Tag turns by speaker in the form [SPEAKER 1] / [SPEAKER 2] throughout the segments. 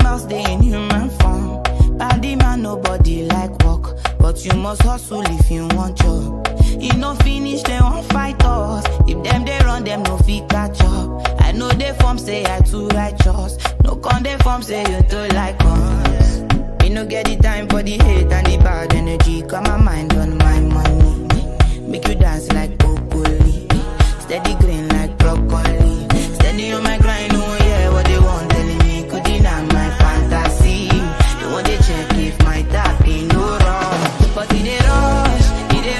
[SPEAKER 1] Animals, they in human form. Body man, nobody like walk. But you must hustle if you want job. You no finish, they won't fight us. If them they run, them no fit catch up. I know they form say I too righteous. No con they form say you too like us. Me no get the time for the hate and the bad energy. Got my mind on my money. Make you dance like broccoli. Steady green like broccoli. Steady on my grind, oh yeah, what they want telling me. Could deny my fantasy. They want to check if my tap ain't no wrong. But it they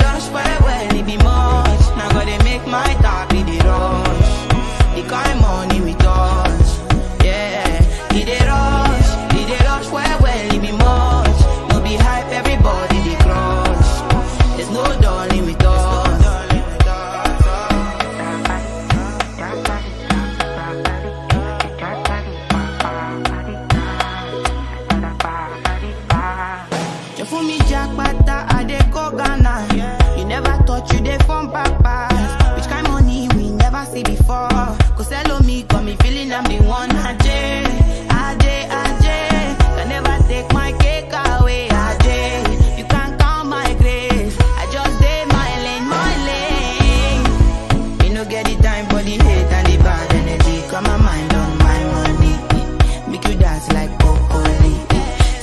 [SPEAKER 1] rush for well, it be much. Now gotta make my tap, it they rush. The kind money we touch, yeah. It they rush for well, it be much. No be hype, everybody they crush. There's no darling with us. For me, Jack Pata, I dey go Ghana. You never thought you dey from Papa. Which kind money we never see before. Cause hello me, got me feeling I'm the one. Ajay, can never take my cake away. Ajay, you can't count my grace. I just did my lane. You no get the time for the hate and the bad energy. Got my mind on my money. Make you dance like broccoli.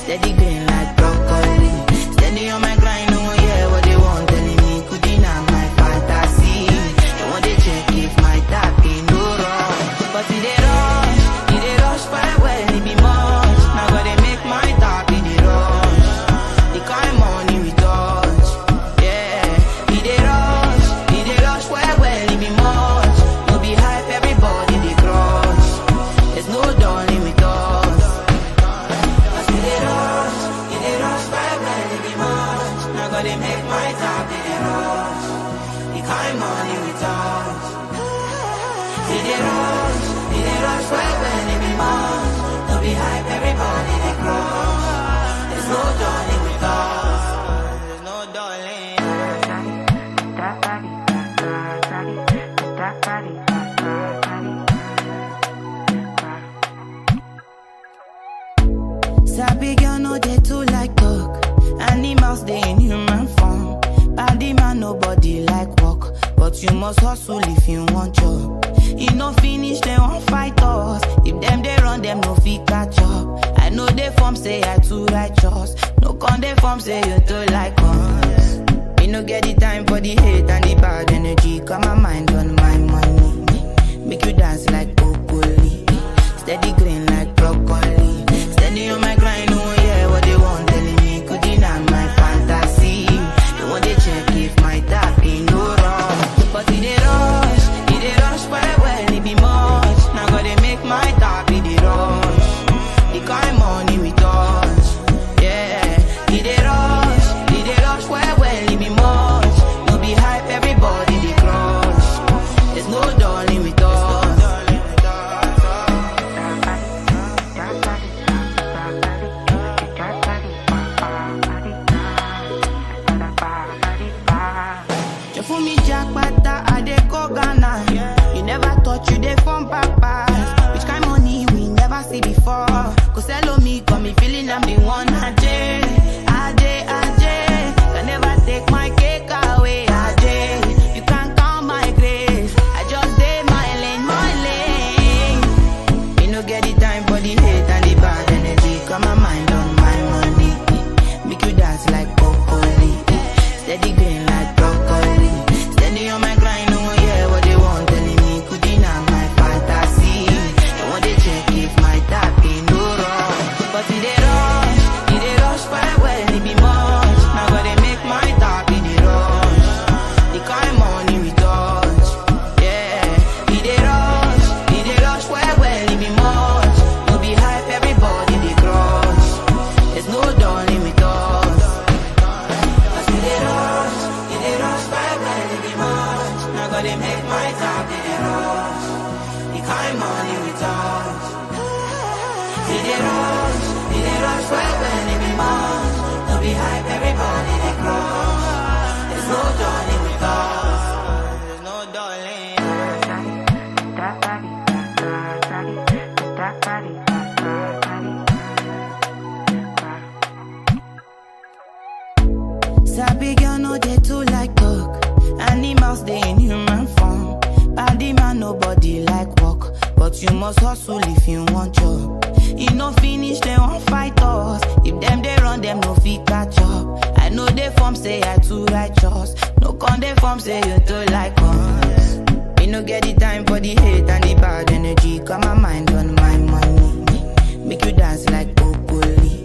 [SPEAKER 1] Steady green like broccoli. Steady on my grind, oh yeah, what they want telling me. Could deny my fantasy. They want to check if my tap ain't no wrong. But it they rush for well, it be much. Now gotta make my tap, it they rush. The kind money we touch, yeah. It they rush for well, it be much. No be hype, everybody they crush. There's no darling with us. But it they rush for well, it be much. Now gotta make my tap, it they rush. The kind money we touch. It they rush for well, it be much. No be hype, everybody they crush. There's no darling with us. There's no darling. Sabi girl, no they too like talk. Animals, they in human form. Body man, nobody like walk. But you must hustle if you want job. You no finish, they won't fight us. If them they run, them no fit catch up. I know they form say I too righteous. No con they form say you too like us. Me no get the time for the hate and the bad energy. Got my mind on my money. Make you dance like broccoli. Steady green like broccoli. Steady on my grind, oh yeah, what they want telling me. Could deny my fantasy. They want to check if my tap ain't no wrong. But it they rush for well, it be much. Now gotta make my tap, it they rush. The kind money we touch, yeah. It they rush for well, it be much. No be hype, everybody they crush. There's no darling with us. For me, Jack Pata, I dey go Ghana. You never thought you dey from Papa. Which kind money we never see before. Cause hello me, got me feeling I'm the one. Ajay, can never take my cake away. Ajay, you can't count my grace. I just did my lane. You no get the time for the hate and the bad energy. Got my mind on my money. Make you dance like broccoli. Steady green like broccoli. Steady on my grind, oh yeah, what they want telling me. Could deny my fantasy. They want to check if my tap ain't no wrong. But it they rush for well, it be much. Now gotta make my tap, it they rush. The kind money we touch, yeah. It they rush for well, it be much. No be hype, everybody they crush. There's no darling with us. But it they rush for well, it be much. Now gotta make my tap, it they rush. The kind money we touch. It they rush for well, it be much. No be hype, everybody they crush. There's no darling with us. There's no darling. must hustle if you want job. You no finish, they won't fight us. If them they run, them no fit catch up. I know they form say I too righteous. No con they form say you too like us. Me no get the time for the hate and the bad energy. Got my mind on my money. Make you dance like broccoli.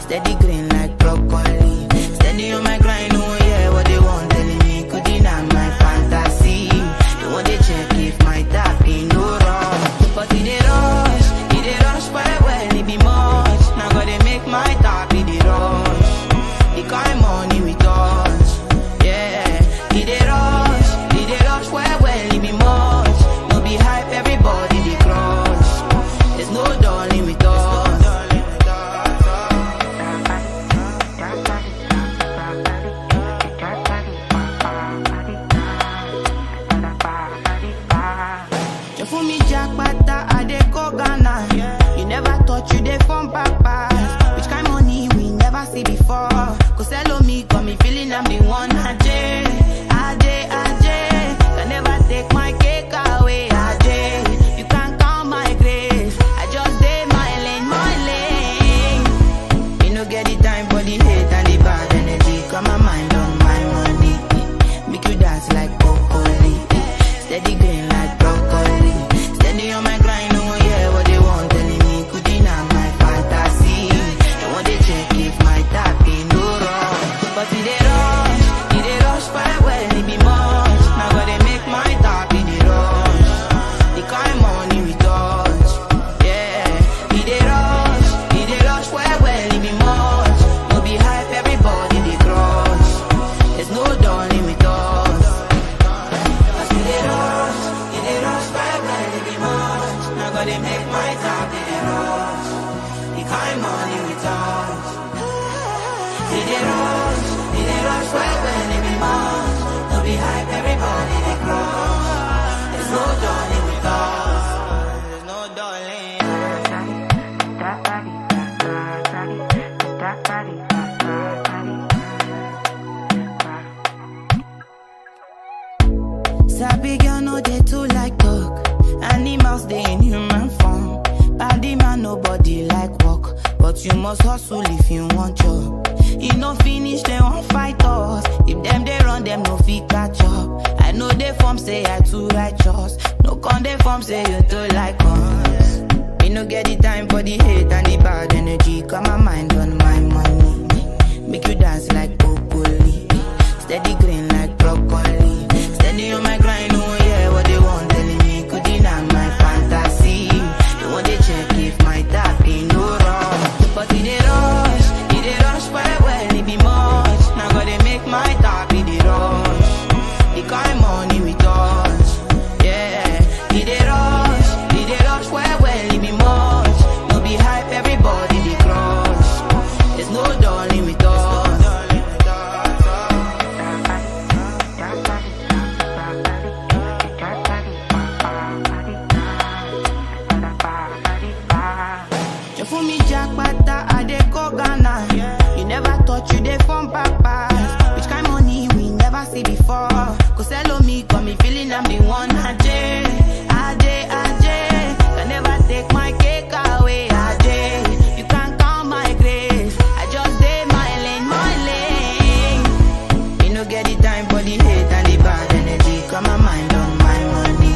[SPEAKER 1] Steady green like broccoli. Steady on my grind, oh yeah, what they want telling me. Could deny my fantasy. They want they check if my tap ain't no wrong. But it they rush well, it be much. Now gotta make my tap, it they rush. The kind money we touch, yeah. It they rush well, it be much. No be hype, everybody they crush. There's no darling with us. You fool me jackpata, I dey go Ghana. You never thought you dey from papas. Which kind money we never see before. Cause hello me, got me feeling I'm the one. Ajay, can never take my cake away. Ajay, you can't count my grace. I just did my lane. You no get the time for the hate and the bad energy. Got my mind on my money. Make you dance like broccoli. Steady green like broccoli. Steady on my grind, oh yeah, what they want telling me. Could deny my fantasy. They want they check if my tap ain't no wrong. But it they rush well, it be much. Now gotta make my tap, it they rush. The kind money we touch, yeah. It they rush well, it be much. No be hype, everybody they crush. There's no darling with us. Cause it they rush well, it be much. Now gotta make my tap, it they rush. The kind money we touch. It they rush well, it be much. No be hype, everybody they crush. There's no darling with us. There's no darling. Sabi girl no they too like talk. Animals they in human form. Body man nobody like walk. But you must hustle if you want job. You no finish, they won't fight us. If them they run, them no fit catch up. I know they form say I too righteous. No con they form say you too like us. Me no get the time for the hate and the bad energy. Got my mind on my money. Make you dance like broccoli. Steady green like broccoli. Steady on my grind, oh yeah, what they want telling me. Could deny my fantasy. They want they check if my tap ain't no wrong. But it they rush well, it be much. Now gotta make my tap, it they rush. The kind money we touch, yeah. It they rush well, it be much. No be hype, everybody they crush. There's no darling with us. You fool me jackpata, I dey go Ghana. You never thought you dey from papas. Which kind money we never see before. Cause hello me, got me feeling I'm the one. Ajay, can never take my cake away. Ajay, you can't count my grace. I just did my lane. You no get the time for the hate and the bad energy. Got my mind on my money.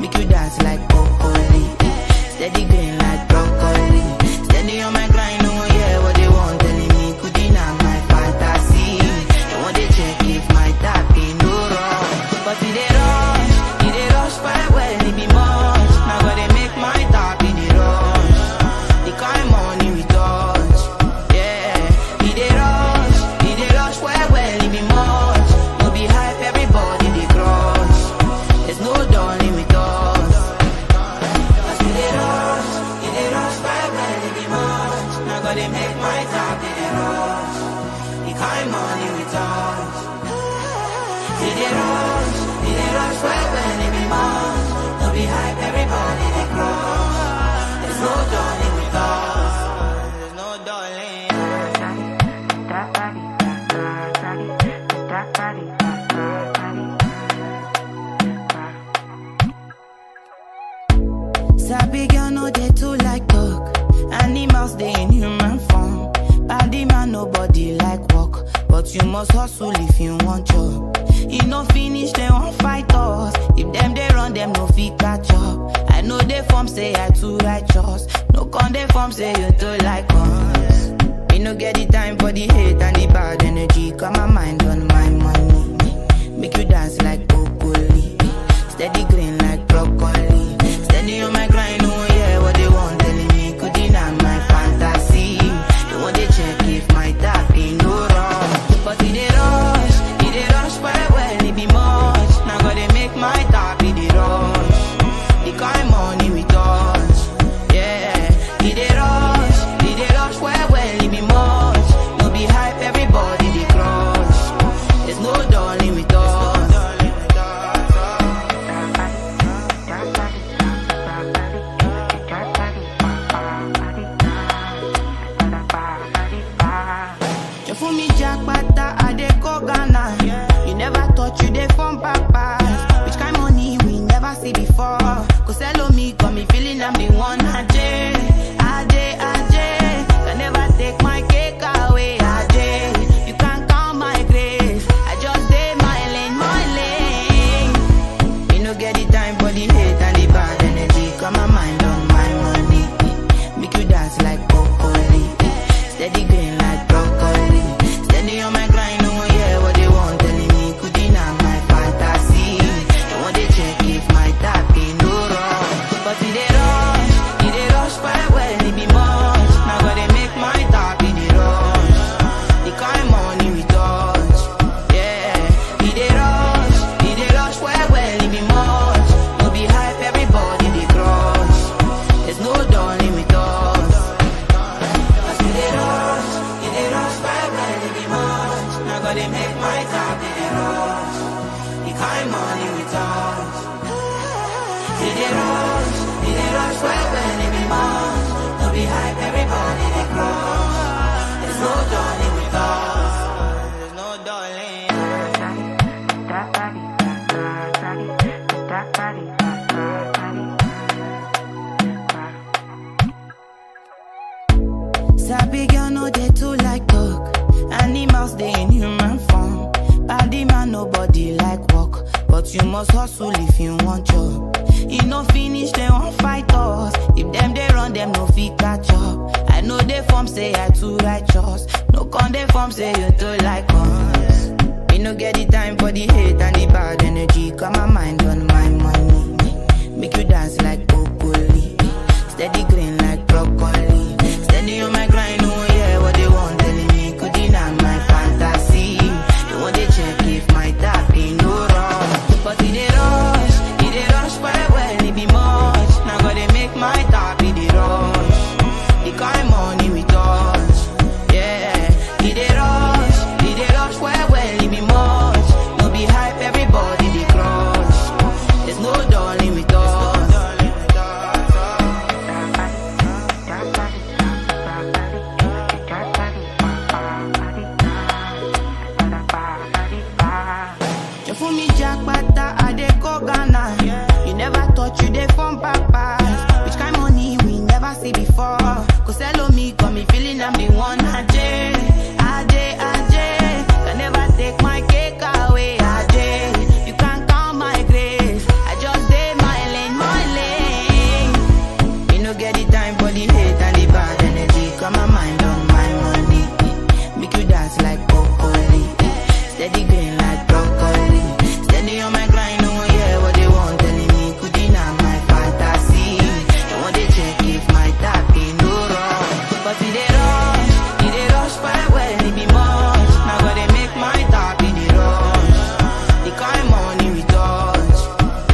[SPEAKER 1] Make you dance like broccoli. Steady green like broccoli. Steady on my grind, oh yeah, what they want telling me. Could deny my fantasy. They want they check if my tap ain't no wrong. But it they rush well, it be much. Now gotta make my tap, it they rush. The kind money we touch, yeah. It they rush well, it be much. No be hype, everybody they crush. There's no darling with us. Cause it they rush well, it be much. Now gotta make my tap, it they rush. The kind money we touch. It they rush well, it be much. No be hype, everybody they crush. There's no darling with us. There's no darling. Sabi must hustle if you want job. You no finish, they won't fight us. If them they run, them no fit catch up. I know they form say I too righteous. No con they form say you too like us. Me no get the time for the hate and the bad energy. Got my mind on my money. Make you dance like broccoli. Steady green like broccoli. Steady on my grind, oh yeah, what they want telling me. Could deny my fantasy. They want to check if my tap ain't no wrong. But it they rush well, it be much. Now gotta make my tap, it they rush. The kind money we touch, yeah. It they rush well, it be much. No be hype, everybody they crush. There's no darling with us. You fool me jackpata, I dey go Ghana. You never thought you dey from papa. Which kind money we never see before. Cause hello me, got me feeling I'm the one. Ajay, can never take my cake away. Ajay, you can't count my grace. I just did my lane. You no get the time for the hate and the bad energy. Got my mind on my money. Make you dance like broccoli. Steady green like broccoli. Steady on my grind, oh yeah, what they want telling me. Could deny my fantasy. They want to check if my tap ain't no wrong. But it they rush well, it be much. Now gotta make my tap, it they rush. The kind money we touch, yeah. It they rush well, it be much. No be hype, everybody they crush. There's no darling with us. Cause it they rush well, it be much. Now gotta make my tap, it they rush. The kind money we touch. It they rush well, it be much. No be hype, everybody they crush. There's no darling with us. There's no darling. Sabi girl no they too like talk. Animals they in human form. Body man nobody like walk. But you must hustle if you want job. You no finish, they won't fight us. If them they run, them no fit catch up. I know they form say I too righteous. No con they form say you too like us. Me no get the time for the hate and the bad energy. Got my mind on my money. Make you dance like broccoli. Steady green like broccoli. Steady on my grind, oh yeah, what they want telling me. Could deny my fantasy. They want to check if my tap ain't no wrong. But it they rush well, it be much. Now gotta make my tap, it they rush. The kind money we touch, yeah. It they rush well, it be much. No be hype, everybody they crush. There's no darling with us. You fool me jackpata, I dey go Ghana. You never thought you dey from papa. Which kind money we never see before. Cause hello me, got me feeling I'm the one. Ajay, can never take my cake away. Ajay, you can't count my grace. I just did my lane. You no get the time for the hate and the bad energy. Got my mind on my money. Make you dance like broccoli. Steady green like broccoli. Steady on my grind, oh yeah, what they want telling me. Could deny my fantasy. They want to check if my tap ain't no wrong. But it they rush well, it be much. Now gotta make my tap, it they rush. The kind money we touch,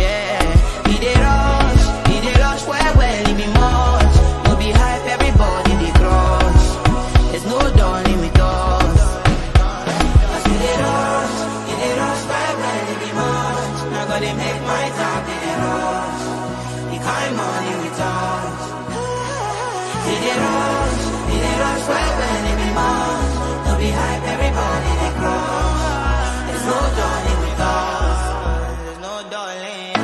[SPEAKER 1] yeah. It they rush well, it be much. No be hype, everybody they crush. There's no darling with us. Cause it they rush well, it be much. Now gotta make my tap, it they rush. The kind money we touch. It they rush well, it be much. No be hype, everybody they crush. There's no darling with us. There's no darling.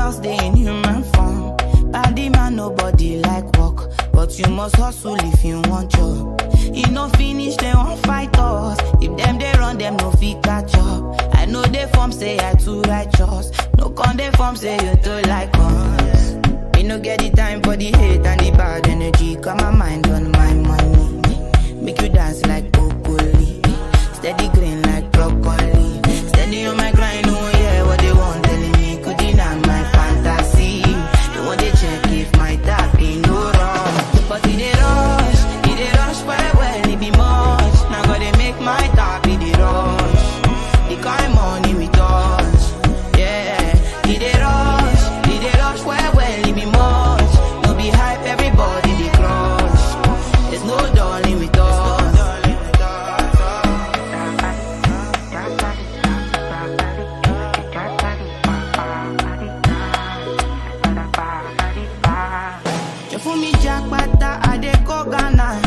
[SPEAKER 1] Animals, they in human form. Body man, nobody like walk. But you must hustle if you want job. You no finish, they won't fight us. If them they run, them no fit catch up. I know they form say I too righteous. No con they form say you too like us. Me no get the time for the hate and the bad energy. Got my mind on my money. Make you dance like broccoli. Steady green like broccoli. Steady on my grind, oh yeah, what they want telling me. Could deny my fantasy. They want to check if my tap ain't no wrong. But it they rush well, it be much. Now gotta make my tap, it they rush. The kind money we touch, yeah. It they rush well, it be much. No be hype, everybody they crush. There's no darling with us. You fool me jackpata, I dey go Ghana.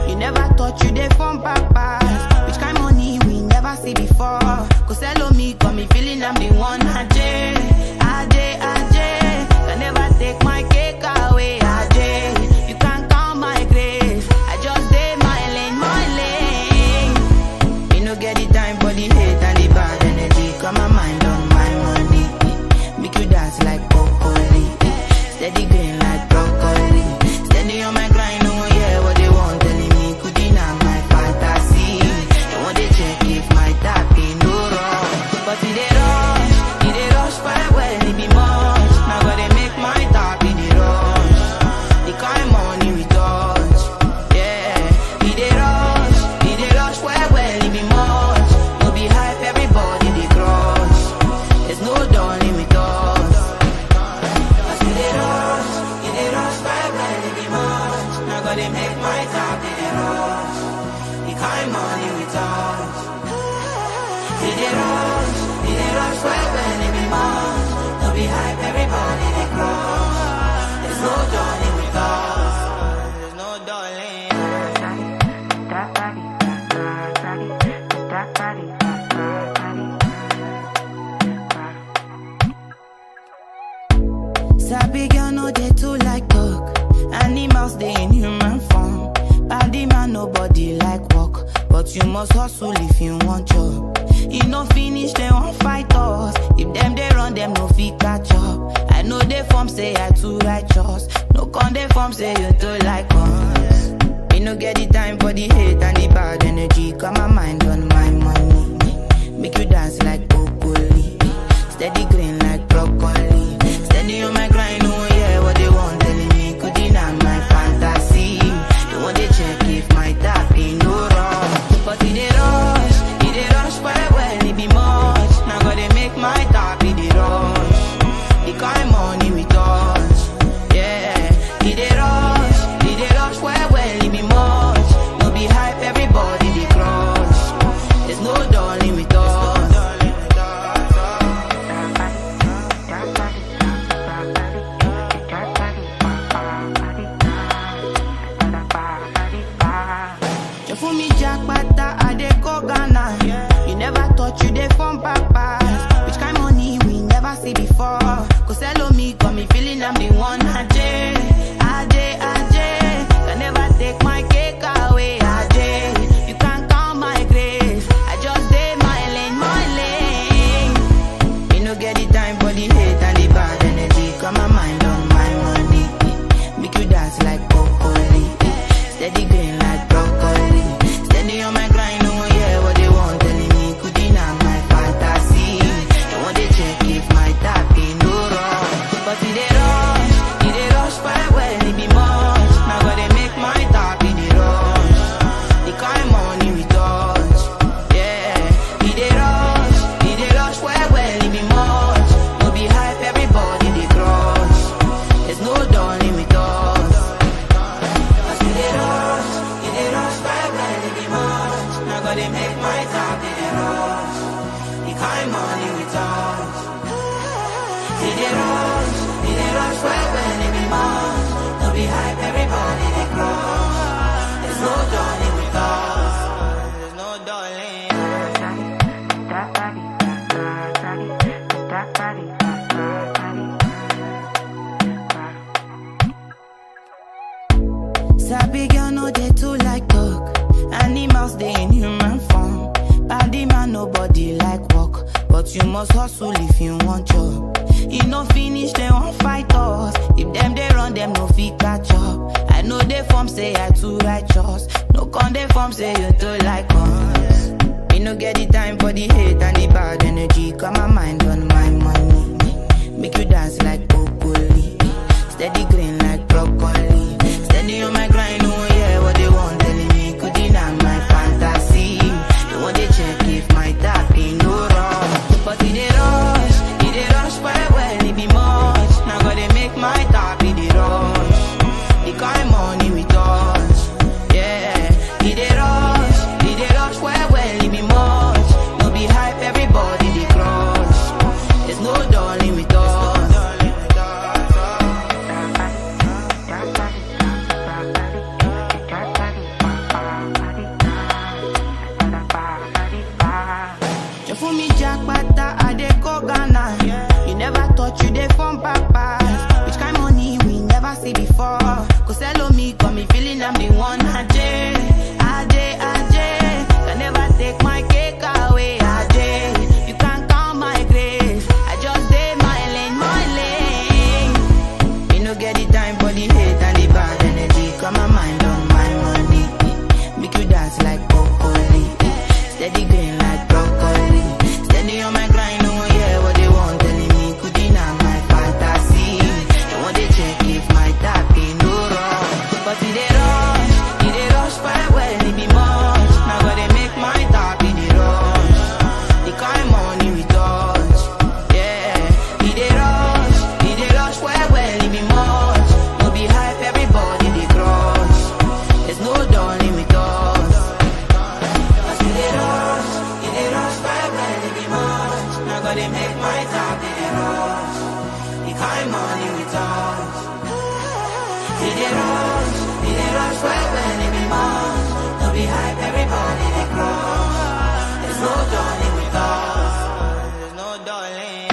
[SPEAKER 1] You never thought you dey from papas. Which kind money we never see before. Cause hello me, got me feeling I'm the one. Ajay. Can never take my cake away. Ajay, you can't count my grace. I just did my lane. You no get the time for the hate and the bad energy. Got my mind on my money. Make you dance like broccoli. Steady green like broccoli. Steady on my grind, oh yeah, what they want telling me. Could deny my fantasy. They want to check if my tap ain't no wrong. But it they rush well, it be much. Now gotta make my tap, it they rush. The kind money we touch, yeah. It they rush well, it be much. No be hype, everybody they crush. There's no darling with us. Cause it they rush well, it be much. Now gotta make my tap, it they rush. The kind money we touch. It they rush well, it be much. No be hype, everybody they crush. There's no darling with us. There's no darling. Sabi girl, no they too like talk. Animals, they in human form. Body man, nobody like walk. But you must hustle if you want job. You no finish, they won't fight us. If them they run, them no fit catch up. I know they form say I too righteous. No con they form say you too like us. Me no get the time for the hate and the bad energy. Got my mind on my money. Make you dance like broccoli. Steady green like broccoli. Steady on my grind, oh yeah, what they want telling me. Could deny my fantasy. They want to check if my tap ain't no wrong. But it they rush well, it be much. Now gotta make my tap, it they rush. The kind money we touch, yeah. It they rush well, it be much. No be hype, everybody they crush. There's no darling with us. You fool me jackpata, I dey go Ghana. You never thought you dey from papas. Which kind money we never see before. Cause hello me, got me feeling I'm the one. Ajay. Can never take my cake away. Ajay, you can't count my grace. I just did my lane. You no get the time for the hate and the bad energy. Got my mind on my money. Make you dance like broccoli. Steady green like broccoli. Steady on my grind, oh yeah, what they want telling me. Could deny my fantasy. They want to check if my tap ain't no wrong. But it they rush well, it be much. Now gotta make my tap, it they rush. The kind money we touch, yeah. It they rush well, it be much. No be hype, everybody they crush. There's no darling with us. Cause it they rush well, it be much. Now gotta make my tap, it they rush. The kind money we touch. It they rush well, it be much. No be hype, everybody they crush. There's no darling with us. There's no darling. must hustle if you want job. You no finish, they won't fight us. If them they run, them no fit catch up. I know they form say I too righteous. No con they form say you too like us. Me no get the time for the hate and the bad energy. Got my mind on my money. Make you dance like broccoli. Steady green like broccoli. Steady on my grind, oh yeah, what they want telling me. Could deny my fantasy. They want to check if my tap ain't no wrong. But it they rush well, it be much. Now gotta make my tap, it they rush. The kind money we touch, yeah. It they rush well, it be much. No be hype, everybody they crush. There's no darling with us. You fool me jackpata, I dey go Ghana. You never thought you dey from papas. Which kind money we never see before. Cause hello me, got me feeling I'm the one. Ajay. Can never take my cake away. Ajay, you can't count my grace. I just did my lane. Me no get the time for the hate and the bad energy. Got my mind on my money. Make you dance like broccoli. Steady green like broccoli. Steady on my grind, oh yeah, what they want telling me. Could deny my fantasy. They want to check if my tap ain't no wrong. But it they rush well, it be much. Now gotta make my tap, it they rush. The kind money we touch, yeah. It they rush well, it be much. No be hype, everybody they crush. There's no darling with us. Cause it they rush well, it be much. Now gotta make my tap, it they rush. The kind money we touch. It they rush well, it be much. No be hype, everybody they crush. There's no darling with us. There's no darling.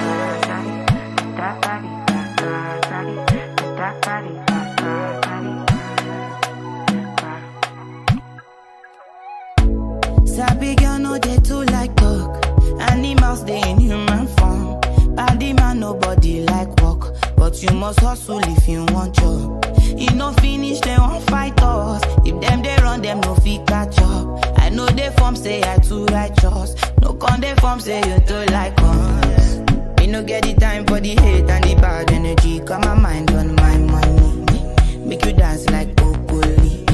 [SPEAKER 1] Sabi girl no they too like talk. Animals they in human form. Body man nobody like walk. But you must hustle if you want job. You no finish, they won't fight us. If them they run, them no fit catch up. I know they form say I too righteous. No con they form say you too like us. Me no get the time for the hate and the bad energy. Got my mind on my money. Make you dance like broccoli.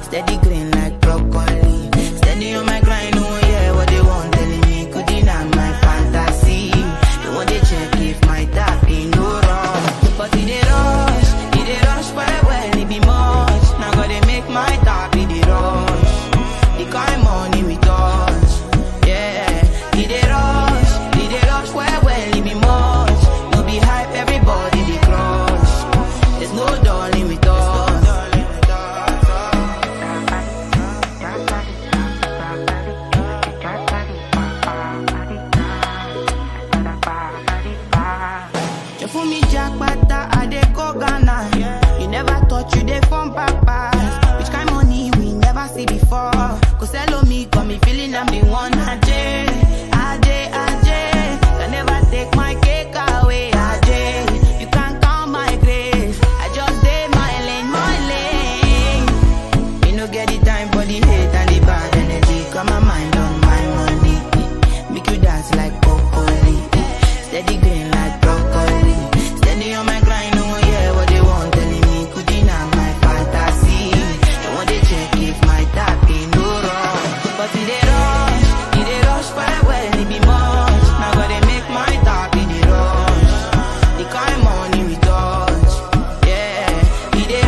[SPEAKER 1] Steady green like broccoli. Steady on my grind, oh yeah, what they want telling me. Could deny my fantasy. They want to check if my tap ain't no wrong. But it they rush well, it be much. Now gotta make my tap, it they rush. The kind money we touch, yeah. It they rush well, it be much. No be hype, everybody they crush. There's no darling with us. You fool me jackpata, I dey go Ghana. You never thought you dey from papas. Which kind money we never see before. Cause hello me, got me feeling I'm the one. Ajay. Can never take my cake away. Ajay, you can't count my grace. I just did my lane. Me no get the time for the hate and the bad energy. Got my mind on my money. Make you dance like broccoli. Steady green like broccoli. Steady on my grind, oh yeah, what they want telling me. Could deny my fantasy. They want to check if my tap ain't no wrong. But it they rush well, it be much. Now gotta make my tap, it they rush. The kind money we touch, yeah. It they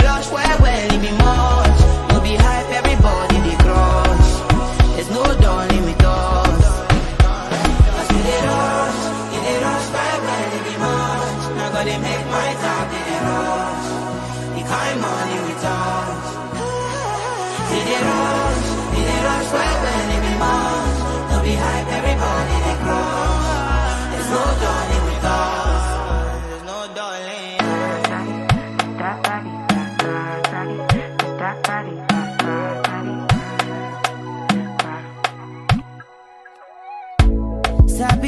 [SPEAKER 1] rush well, it be much. No be hype, everybody they crush. There's no darling with us. Cause it they rush well, it be much. Now gotta make my tap, it they rush. The kind money we touch. It they rush well, it be much. No be hype, everybody they crush. There's no darling with us. There's no darling. Sabi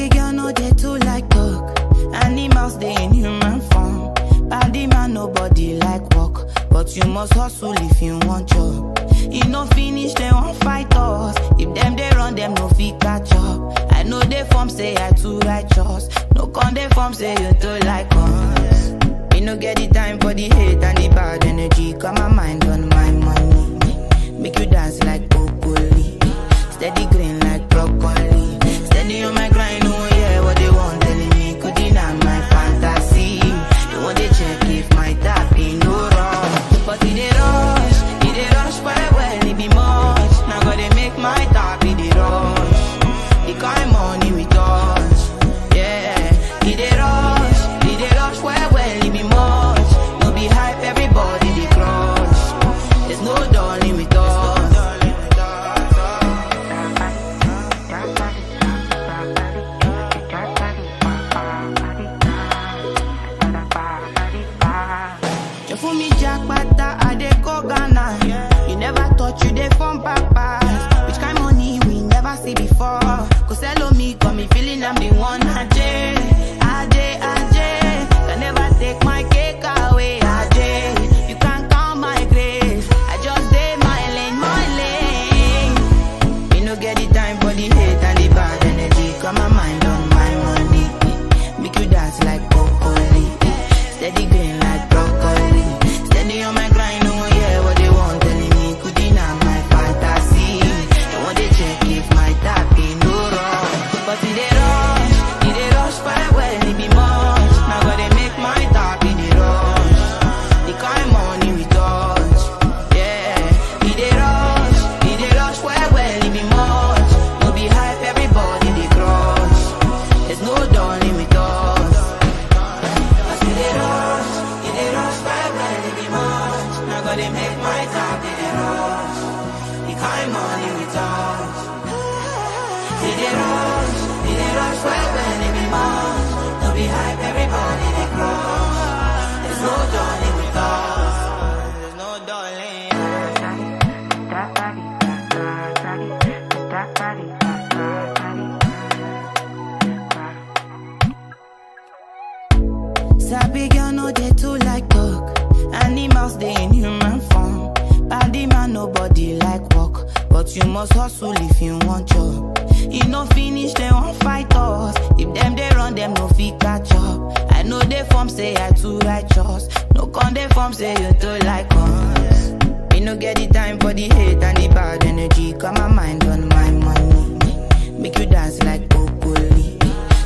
[SPEAKER 1] but you must hustle if you want job. You no finish, they won't fight us. If them they run, them no fit catch up. I know they form say I too righteous. No con they form say you too like us. Me no get the time for the hate and the bad energy. Got my mind on my money. Make you dance like broccoli. Steady green like broccoli. Steady on my grind, oh yeah, what they want telling me. Could deny my fantasy. They want to check if my tap ain't no wrong. But it they rush well, it be much. Now gotta make my tap, it they rush. The kind money we touch, yeah. It they rush well, it be much. No be hype, everybody they crush. There's no darling with us. You fool me jackpata, I dey go Ghana. You never thought you dey from papas. Which kind money we never see before. Cause hello me, got me feeling I'm the one. Ajay, can never take my cake away. Ajay, you can't count my grace. I just did my lane. Me no get the time for the hate and the bad energy. Got my mind on my money. Make you dance like broccoli. Steady green like broccoli. Steady on my grind, oh yeah, what they want telling me. Could deny my fantasy. They want to check if my tap ain't no wrong. But it they rush well, it be much. Now gotta make my tap, it they rush. The kind money we touch, yeah. It they rush well, it be much. No be hype, everybody they crush. There's no darling with us. Cause it they rush well, it be much. Now gotta make my tap, it they rush. The kind money we touch. It they rush well, it be much. No be hype, everybody they crush. There's no darling with us. There's no darling. Sabi girl no they too like talk. Animals they in human form. Body man nobody like walk. But you must hustle if you want job. You no finish, they won't fight us. If them they run, them no fit catch up. I know they form say I too righteous. No con they form say you too like us. Me no get the time for the hate and the bad energy. Got my mind on my money. Make you dance like broccoli.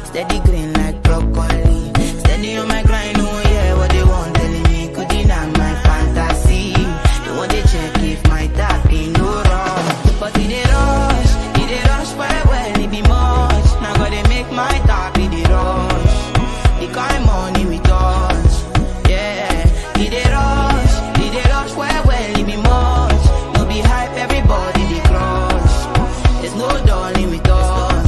[SPEAKER 1] Steady green like broccoli. Steady on my grind, oh yeah, what they want telling me. Could deny my fantasy. They want to check if my tap ain't no wrong. But it they rush well, it be much. Now gotta make my tap, it they rush. The kind money we touch, yeah. It they rush well, it be much. No be hype, everybody they crush. There's no darling with us.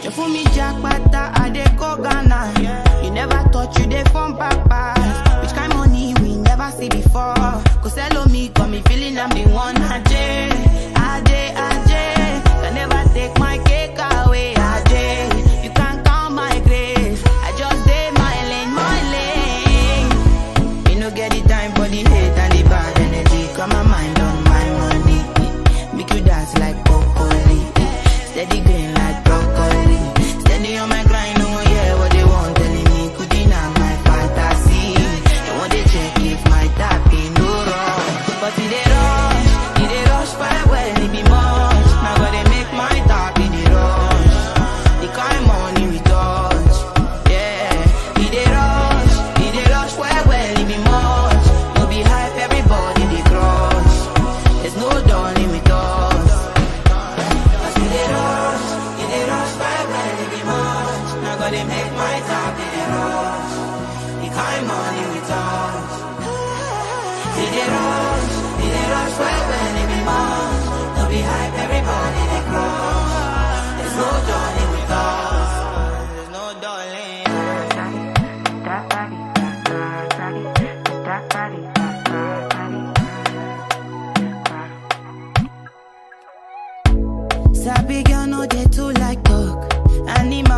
[SPEAKER 1] You fool me jackpata, I dey go Ghana. You never thought you dey from papas. Which kind money we never see before. Cause hello me, got me feeling I'm the one. Ajay, can never take my cake away. Ajay, you can't count my grace. I just did my lane. Me no get the time for the hate and the bad energy. Got my mind on my money. Make you dance like broccoli. Steady green like broccoli. Steady on my grind, oh yeah, what they want telling me. Could deny my fantasy. They want to check if my tap ain't no wrong. But it they rush well, it be much. Now gotta make my tap, it they rush.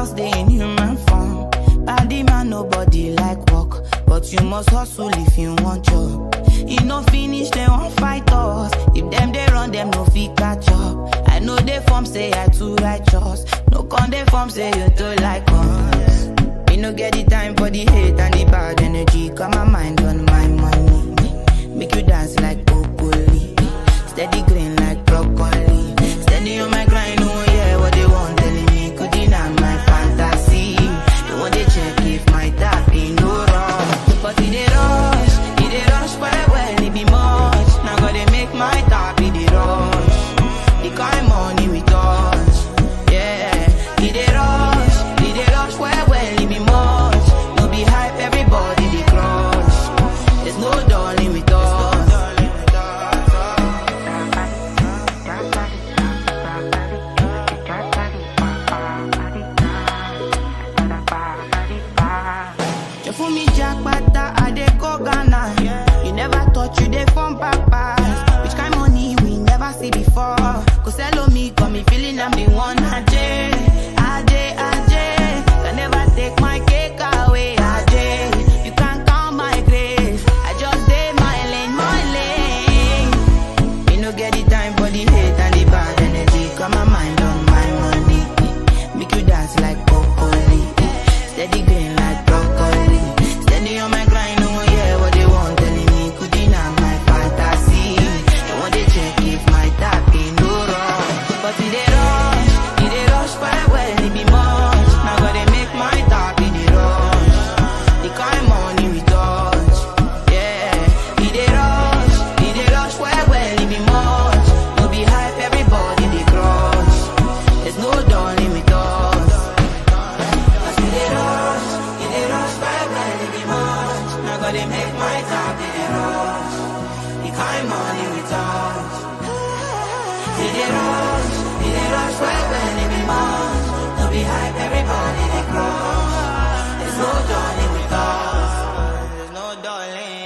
[SPEAKER 1] Animals, they in human form. Body man, nobody like work. But you must hustle if you want job. You no finish, they won't fight us. If them they run, them no fit catch up. I know they form say I too righteous. No con they form say you too like us. Me no get the time for the hate and the bad energy. Got my mind on my money. Make you dance like broccoli. Steady green like broccoli. Steady on my grind, oh yeah, what they want telling me. Could deny my fantasy. They want they check if my tap ain't no wrong. But it they rush well, it be much. Now gotta make my tap, it they rush. The kind money we touch, yeah. It they rush well, it be much. No be hype, everybody they crush. There's no darling with us. For me, Jack Bata, I dey go Ghana. You never thought you dey from papas. Which kind money we never see before? Cause hello me, got me feeling I'm the one. Ajay. Can never take my cake away. Ajay, you can't count my grace. I just did my lane. Me no get the time for the hate and the bad energy. Got my mind on my money. Make you dance like broccoli. Steady green like broccoli. Steady on my grind, oh yeah, what they want telling me. Could deny my fantasy. They want they check if my tap ain't no wrong. But it they rush well, it be much. Now gotta make my tap in the rush. The kind money we touch, yeah. It they rush well, it be much. No be hype, everybody they crush. There's no darling with us. Cause it they rush well, it be much. Now gotta make my tap in the rush. The kind money we touch. It they rush well, it be much. No be hype, everybody they crush. There's no darling with us. There's no darling.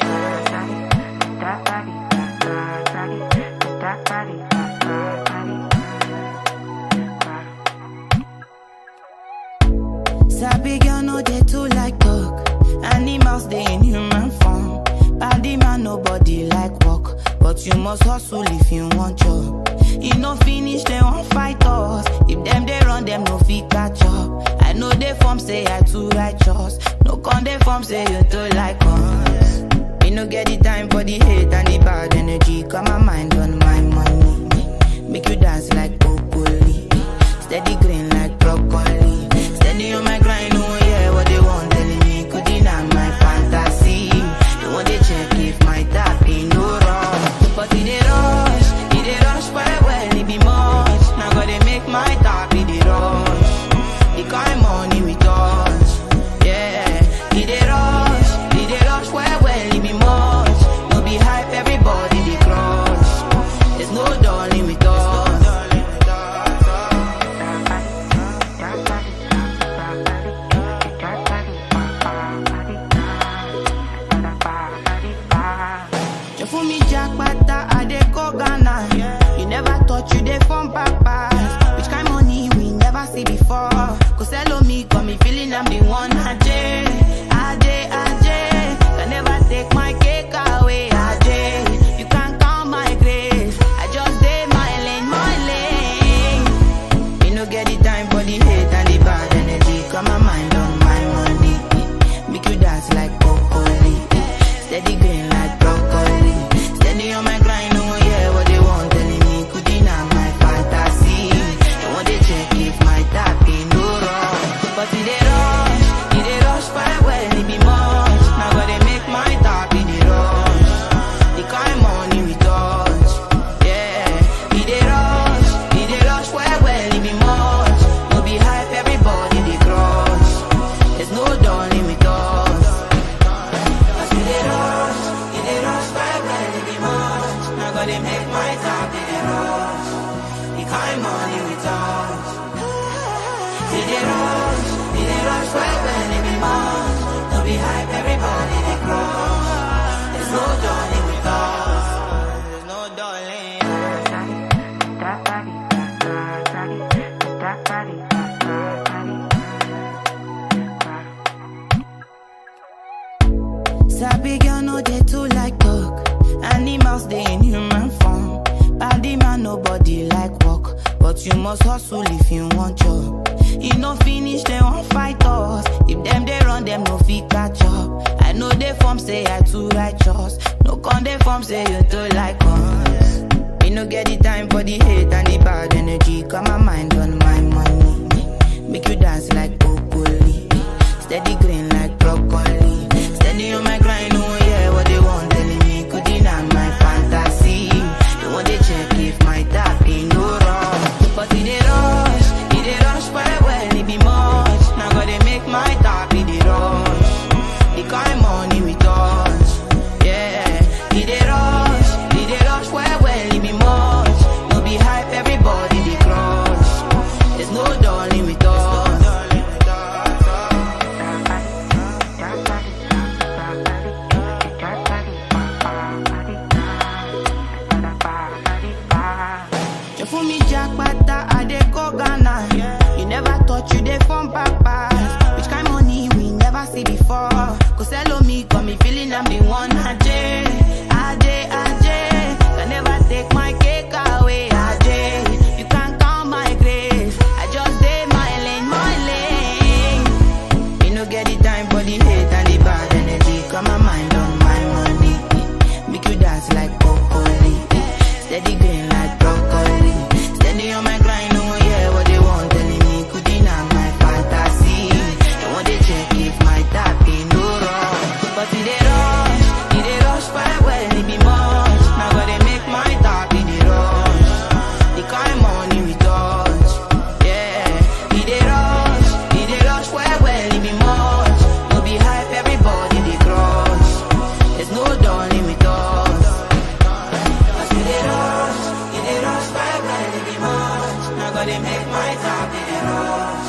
[SPEAKER 1] Sabi girl, no they too like talk. Animals, they in human form. Body man, nobody like work. But you must hustle if you want job. You no finish, they won't fight us. If them they run, them no fit catch up. I know they form say I too righteous. No con they form say you too like us. Me no get the time for the hate and the bad energy. Got my mind on my money. Make you dance like broccoli. Steady green like broccoli. Steady on my grind, oh yeah, what they want telling me. Could deny my fantasy. They want they check if my tap ain't no wrong. But it they rush well, it be much. Now gotta make my tap, it they rush. The kind money we touch, yeah. It they rush well, it be much. No be hype, everybody they crush. There's no darling with us. For me, Jack Bata, I dey go Ghana. You never thought you dey from papas. Which kind money we never see before? Cause hello me, got me feeling I'm the one. Ajay. Can never take my cake away. Ajay, you can't count my grace. I just did my lane. Me no get the time for the hate and the bad energy. Got my mind on my money. Make you dance like broccoli. Steady green like broccoli. Steady on my grind, oh yeah, what they want telling me. Could deny my fantasy. They want they check if my tap ain't no wrong. But it they rush well, it be much. Now gotta make my tap in the rush. The kind money we touch, yeah. It they rush well, it be much. No be hype, everybody they crush. There's no darling with us. Cause it they rush well, it be much. Now gotta make my tap in the rush. The kind money we touch. It they rush well, it be much. No be hype, everybody they crush. There's no darling with us. There's no darling. they in human form. Body man, nobody like work, but you must hustle if you want job. You no finish, they won't fight us. If them they run, them no fit catch up. I know they form say I too righteous. No con they form say you too like us. Me no get the time for the hate and the bad energy. Got my mind on my money. Make you dance like broccoli. Steady green like broccoli. Steady on my grind, oh yeah, what they want telling me. Could deny my fantasy. They want they check if my tap ain't no wrong. But it they rush, well, it be much. Now gotta make my tap, it they rush. The kind money we touch, yeah. It they rush, well, it be much. No be hype, everybody they crush. There's no darling with us. You for me jackpata, I dey go Ghana. You never thought you dey from papas. Which kind money we never see before? Cause hello me, got me feeling I'm the one. Ajay. Can never take my cake away. Ajay, you can't count my grace. I just did my lane. Me no get the time for the hate and the bad energy. Got my mind on my money. Make you dance like broccoli. Steady green like broccoli. Steady on my grind, oh yeah, what they want telling me. Could deny my fantasy. They want they check if my tap ain't no wrong. But it they rush, well, it be much. Now gotta make my tap in the rush. The kind money we touch, yeah. It they rush, well, it be much. No be hype, everybody they crush. There's no darling with us. Cause it they rush, well, it be much. Now gotta make my tap in the rush.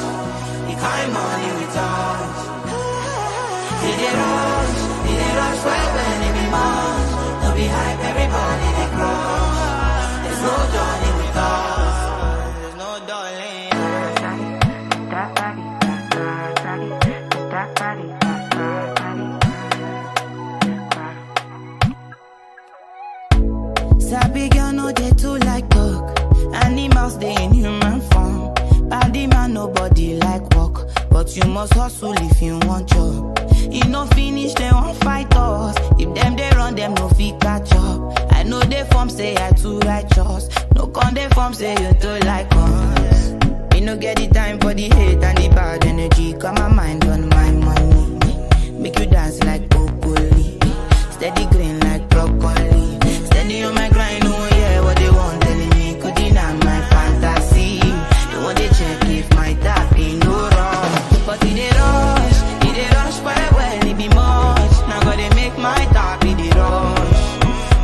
[SPEAKER 1] The kind money we touch. It they rush, well, it be much. No be hype, everybody they crush. There's no darling with us. There's no darling. Sabi girl, no they too like talk. Animals they in human form. Body man, nobody like work, but you must hustle if you want job. You no finish, they won't fight us. If them they run, them no fit catch up. I know they form say I too righteous. No con they form say you too like us. Me no get the time for the hate and the bad energy. Got my mind on my money. Make you dance like broccoli. Steady green like broccoli. Steady on my grind, oh yeah, what they want telling me. Could deny my fantasy. They want they check if my tap ain't no wrong. But it they rush, well, it be much. Now gotta make my tap in the rush.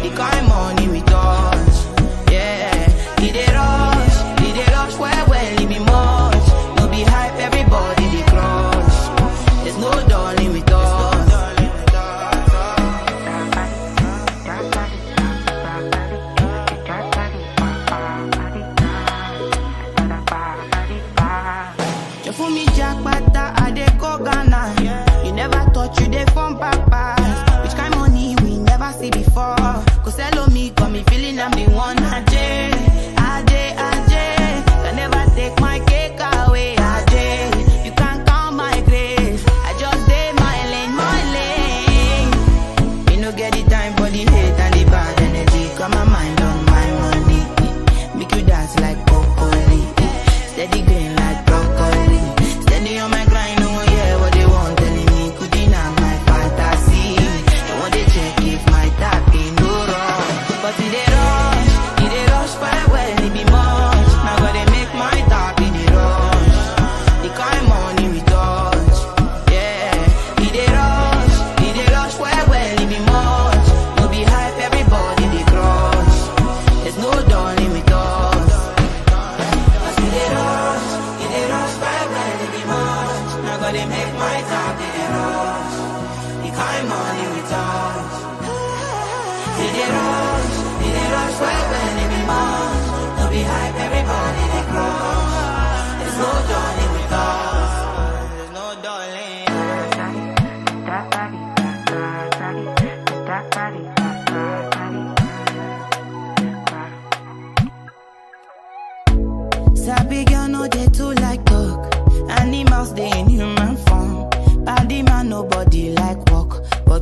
[SPEAKER 1] The kind money we touch, yeah. It they rush, well, it be much. No be hype, everybody they crush. There's no darling with us. You for me jackpata, I dey go Ghana. You never thought you dey from papas. Which kind money we never see before? Cause hello me, got me feeling I'm the one. Ajay. Can never take my cake away. Ajay, you can't count my grace. I just did my lane. Me no get the time for the hate and the bad energy. Got my mind on my money. Make you dance like broccoli. Steady green like broccoli. Steady on my grind, oh yeah, what they want telling me. Could deny my fantasy. They want they check if my tap ain't no wrong. But it they rush, well, it be much. Now gotta make my tap in the rush. The kind money we touch, yeah. It they rush, well, it be much. No be hype, everybody they crush. There's no darling with us. Cause it they rush, well, it be much. Now gotta make my tap in the rush. The kind money we touch. It they rush,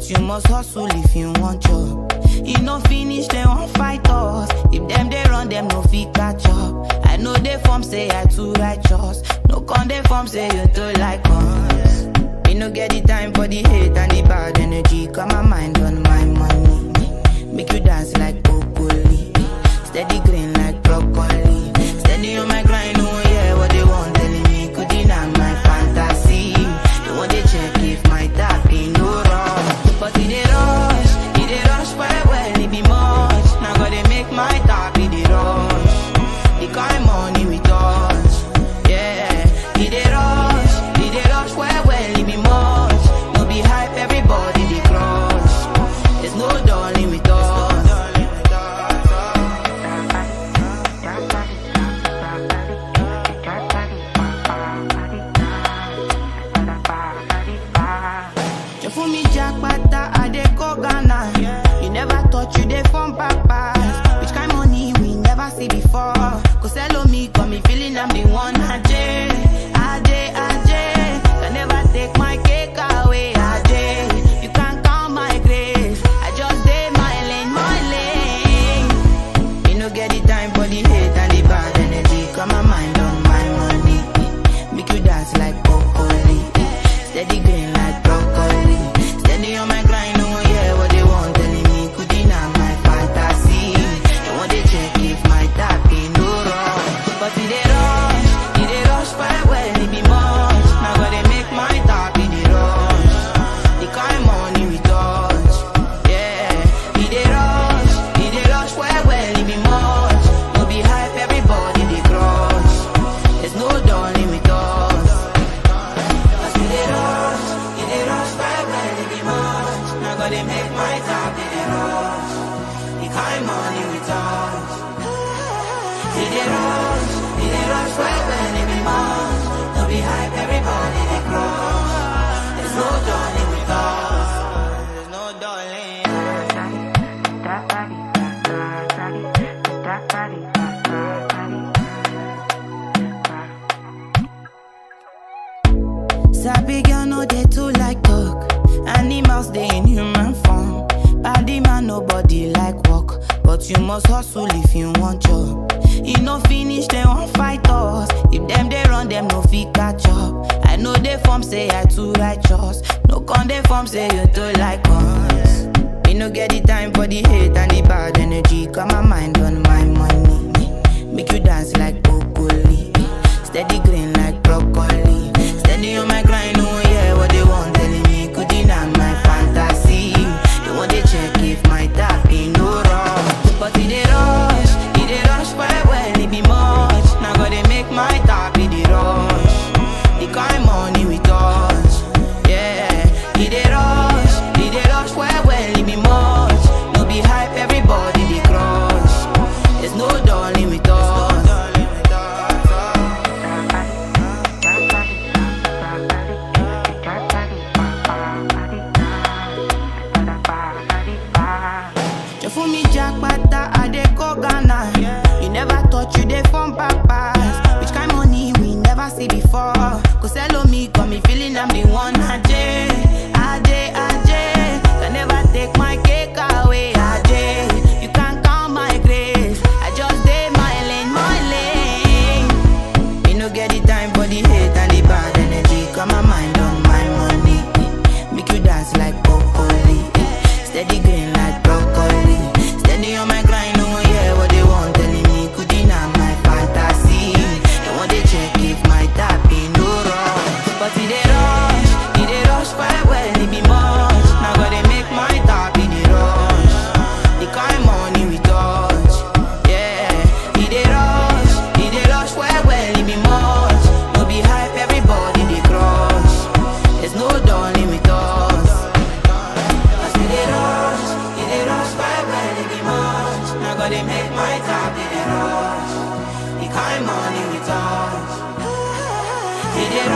[SPEAKER 1] but you must hustle if you want job. You no finish, they won't fight us. If them they run, them no fit catch up. I know they form say I too righteous. No con they form say you too like us. Me no get the time for the hate and the bad energy. Got my mind on my money. Make you dance like broccoli. Steady green like broccoli. Steady on my grind, oh yeah, what they want telling me. Could deny my fantasy. They want to check if my tap ain't no wrong. But it they rush well, it be much. Now gotta make my tap, it they rush. The kind money we touch, yeah. It they rush well, it be much. No be hype, everybody they crush. There's no darling with us. For me, Jackpata, I dey go Ghana. You never thought you dey from papas. Which kind money we never see before? Cause hello me, got me feeling I'm the one. Ajay. Can never take my cake away. Ajay, you can't count my grace. I just did my lane. You no get the time for the hate and the bad energy. Got my mind on my money. Make you dance like broccoli. Steady green like broccoli. Steady on my grind, oh yeah, what they want telling me. Could deny my fantasy. They want to check if my tap ain't no wrong. But it they rush well, it be much. Now gotta make my tap in the rush. The kind money we touch, yeah. It they rush well, it be much. No be hype, everybody they crush. There's no darling with us. Cause it they rush well, it be much. Now gotta make my tap in the rush. The kind money we touch. It they rush well, it be much. No be hype, everybody they crush. There's no darling with us. There's no darling. Sabi girl no they too like talk. Animals they in human form. Body man nobody like walk. But you must hustle if you want job. You no finish, they won't fight us. If them they run, them no fit catch up. I know they form say I too righteous. No con they form say you too like us. Me no get the time for the hate and the bad energy. Got my mind on my money. Make you dance like broccoli. Steady green like broccoli. Steady on my grind, oh yeah, what they want telling me. Could deny my fantasy. They want to check if my tap ain't no wrong. But it they rush well, it be much. Now gotta make my tap, it they rush. The kind money we touch, yeah. It they rush well, it be much. No be hype, everybody they crush. There's no darling with us. For me, Jackpata, I dey go Ghana. You never thought you dey from papas. Which kind money we never see before? Cause hello me, got me feeling I'm the one. Ajay. Can never take my cake away. Ajay, you can't count my grace. I just did my lane. Me no get the time for the hate and the bad energy. Got my mind on my money. Make you dance like broccoli. Steady green like broccoli. Steady on my grind, oh yeah, what they want telling me. Could deny my fantasy. They want to check if my tap ain't no wrong. But it they rush well, it be much. Now gotta make my tap in the rush. The kind money we touch, yeah. It they rush well, it be much. No be hype, everybody they crush. There's no darling with us. Cause it they rush well, it be much. Now gotta make my tap in the rush. The kind money we touch. It they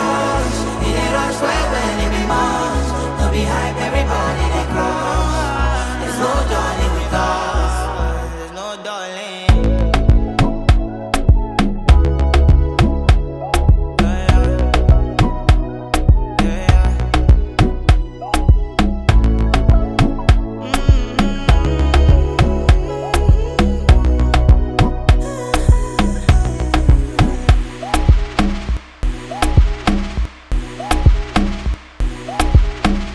[SPEAKER 1] rush well, it be much.